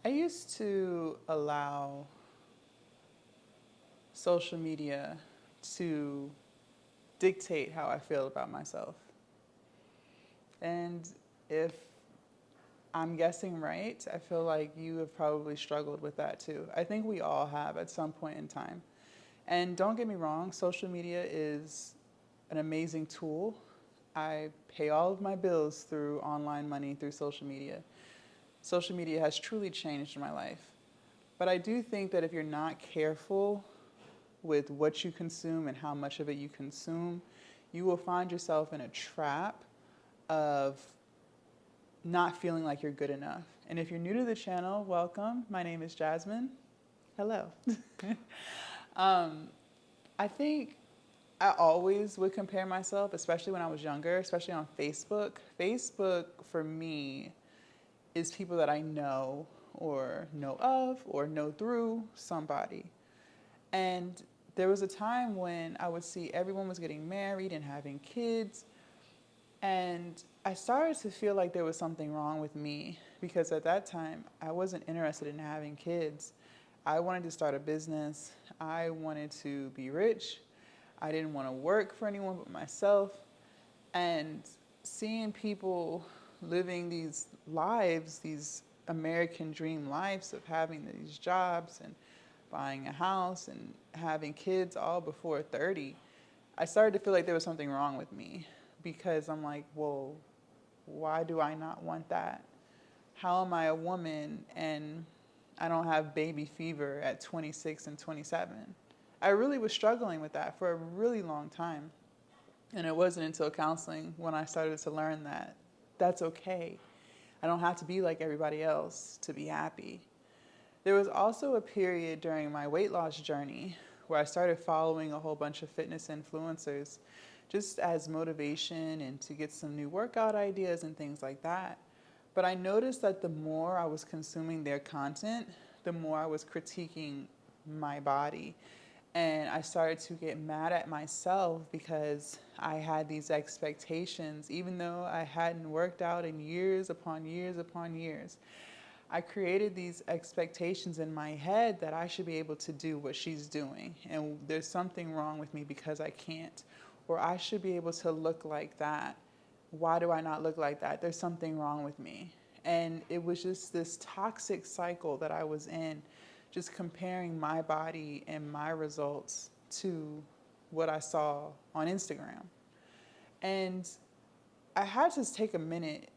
I used to allow social media to dictate how I feel about myself. And if I'm guessing right, I feel like you have probably struggled with that too. I think we all have at some point in time. And don't get me wrong, social media is an amazing tool. I pay all of my bills through online money, through social media. Social media has truly changed my life. But I do think that if you're not careful with what you consume and how much of it you consume, you will find yourself in a trap of not feeling like you're good enough. And if you're new to the channel, welcome. My name is Jasmine. Hello. um, I think I always would compare myself, especially when I was younger, especially on Facebook. Facebook, for me, is people that I know or know of or know through somebody. And there was a time when I would see everyone was getting married and having kids. And I started to feel like there was something wrong with me because at that time I wasn't interested in having kids. I wanted to start a business. I wanted to be rich. I didn't want to work for anyone but myself. And seeing people living these lives, these American dream lives of having these jobs and buying a house and having kids all before 30, I started to feel like there was something wrong with me because I'm like, well, why do I not want that? How am I a woman and I don't have baby fever at 26 and 27? I really was struggling with that for a really long time. And it wasn't until counseling when I started to learn that that's okay. I don't have to be like everybody else to be happy. There was also a period during my weight loss journey where I started following a whole bunch of fitness influencers just as motivation and to get some new workout ideas and things like that. But I noticed that the more I was consuming their content, the more I was critiquing my body. And I started to get mad at myself because I had these expectations, even though I hadn't worked out in years upon years upon years. I created these expectations in my head that I should be able to do what she's doing. And there's something wrong with me because I can't. Or I should be able to look like that. Why do I not look like that? There's something wrong with me. And it was just this toxic cycle that I was in, just comparing my body and my results to what I saw on Instagram. And I had to take a minute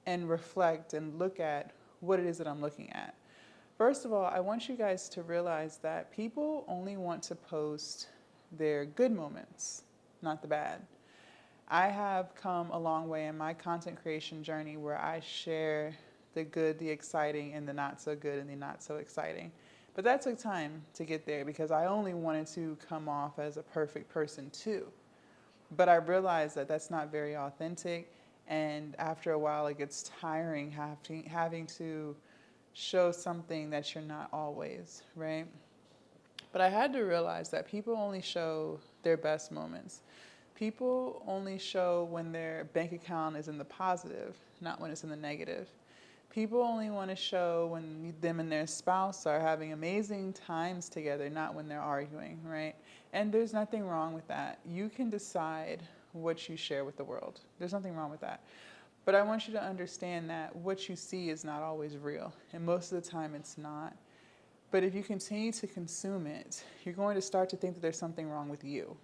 and reflect and look at what it is that I'm looking at. First of all, I want you guys to realize that people only want to post their good moments, not the bad. I have come a long way in my content creation journey where I share the good, the exciting, and the not so good and the not so exciting. But that took time to get there because I only wanted to come off as a perfect person too. But I realized that that's not very authentic. And after a while, it gets tiring having to show something that you're not always, right? But I had to realize that people only show their best moments. People only show when their bank account is in the positive, not when it's in the negative. People only want to show when them and their spouse are having amazing times together, not when they're arguing, right? And there's nothing wrong with that. You can decide what you share with the world. There's nothing wrong with that. But I want you to understand that what you see is not always real. And most of the time it's not. But if you continue to consume it, you're going to start to think that there's something wrong with you.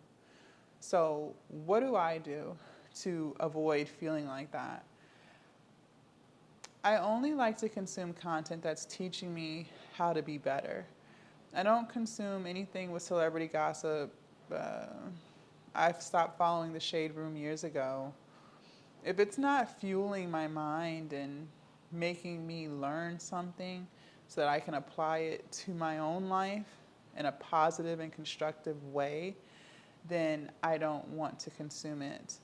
So what do I do to avoid feeling like that? I only like to consume content that's teaching me how to be better. I don't consume anything with celebrity gossip. Uh, I've stopped following the Shade Room years ago. If it's not fueling my mind and making me learn something so that I can apply it to my own life in a positive and constructive way, then I don't want to consume it.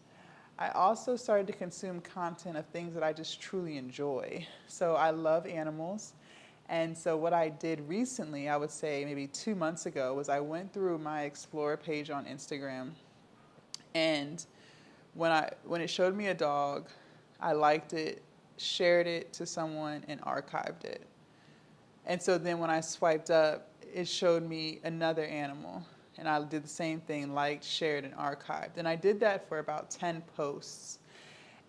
I also started to consume content of things that I just truly enjoy. So I love animals. And so what I did recently, I would say maybe 2 months ago, was I went through my Explore page on Instagram. And when it showed me a dog, I liked it, shared it to someone, and archived it. And so then when I swiped up, it showed me another animal. And I did the same thing, liked, shared, and archived. And I did that for about 10 posts.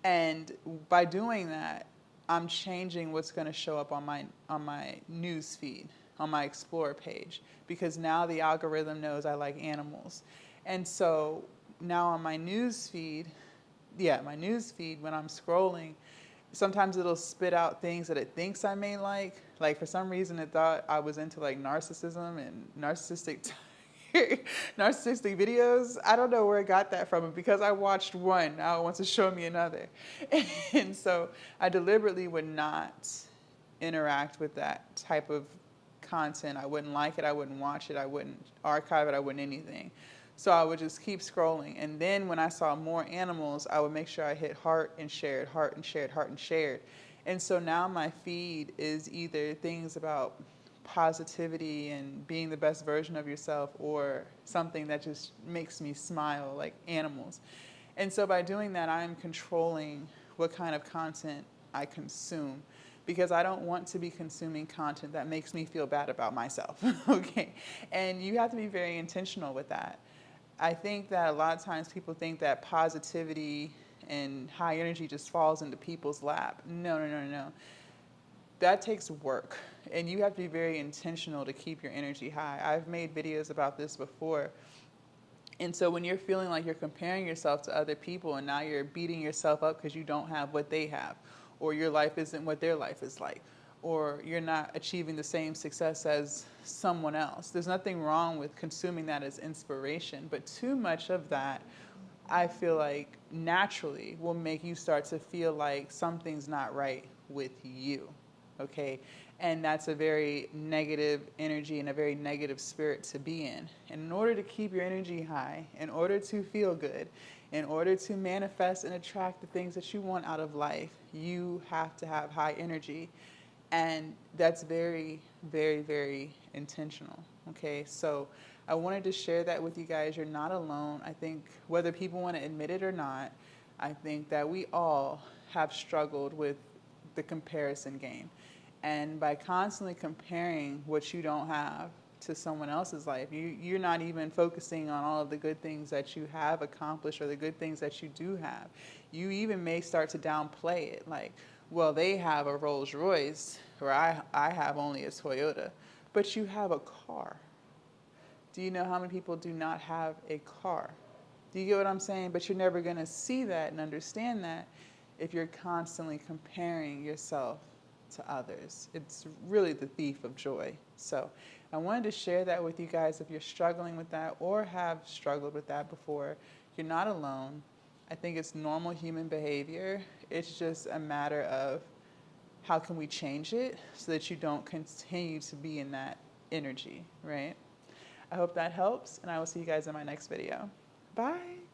And by doing that, I'm changing what's going to show up on my news feed, on my Explore page, because now the algorithm knows I like animals. And so now on my news feed, my news feed, when I'm scrolling, sometimes it'll spit out things that it thinks I may like. Like for some reason it thought I was into like narcissism and narcissistic videos. I don't know where I got that from, because I watched one, now it wants to show me another. And so I deliberately would not interact with that type of content. I wouldn't like it, I wouldn't watch it, I wouldn't archive it, I wouldn't anything. So I would just keep scrolling. And then when I saw more animals, I would make sure I hit heart and shared, heart and shared, heart and shared. And so now my feed is either things about positivity and being the best version of yourself, or something that just makes me smile, like animals. And so by doing that, I'm controlling what kind of content I consume, because I don't want to be consuming content that makes me feel bad about myself. Okay. And you have to be very intentional with that. I think that a lot of times people think that positivity and high energy just falls into people's lap. No, no, no, no. That takes work, and you have to be very intentional to keep your energy high. I've made videos about this before. And so when you're feeling like you're comparing yourself to other people, and now you're beating yourself up because you don't have what they have, or your life isn't what their life is like, or you're not achieving the same success as someone else, there's nothing wrong with consuming that as inspiration. But too much of that, I feel like, naturally will make you start to feel like something's not right with you. Okay? And that's a very negative energy and a very negative spirit to be in. And in order to keep your energy high, in order to feel good, in order to manifest and attract the things that you want out of life, you have to have high energy. And that's very, very, very intentional. Okay? So I wanted to share that with you guys. You're not alone. I think whether people want to admit it or not, I think that we all have struggled with the comparison game. And by constantly comparing what you don't have to someone else's life, you're not even focusing on all of the good things that you have accomplished or the good things that you do have. You even may start to downplay it, like, well, they have a Rolls Royce, or I have only a Toyota, but you have a car. Do you know how many people do not have a car? Do you get what I'm saying? But you're never going to see that and understand that if you're constantly comparing yourself to others. It's really the thief of joy. So I wanted to share that with you guys. If you're struggling with that or have struggled with that before, you're not alone. I think it's normal human behavior. It's just a matter of how can we change it so that you don't continue to be in that energy, right? I hope that helps, and I will see you guys in my next video. Bye.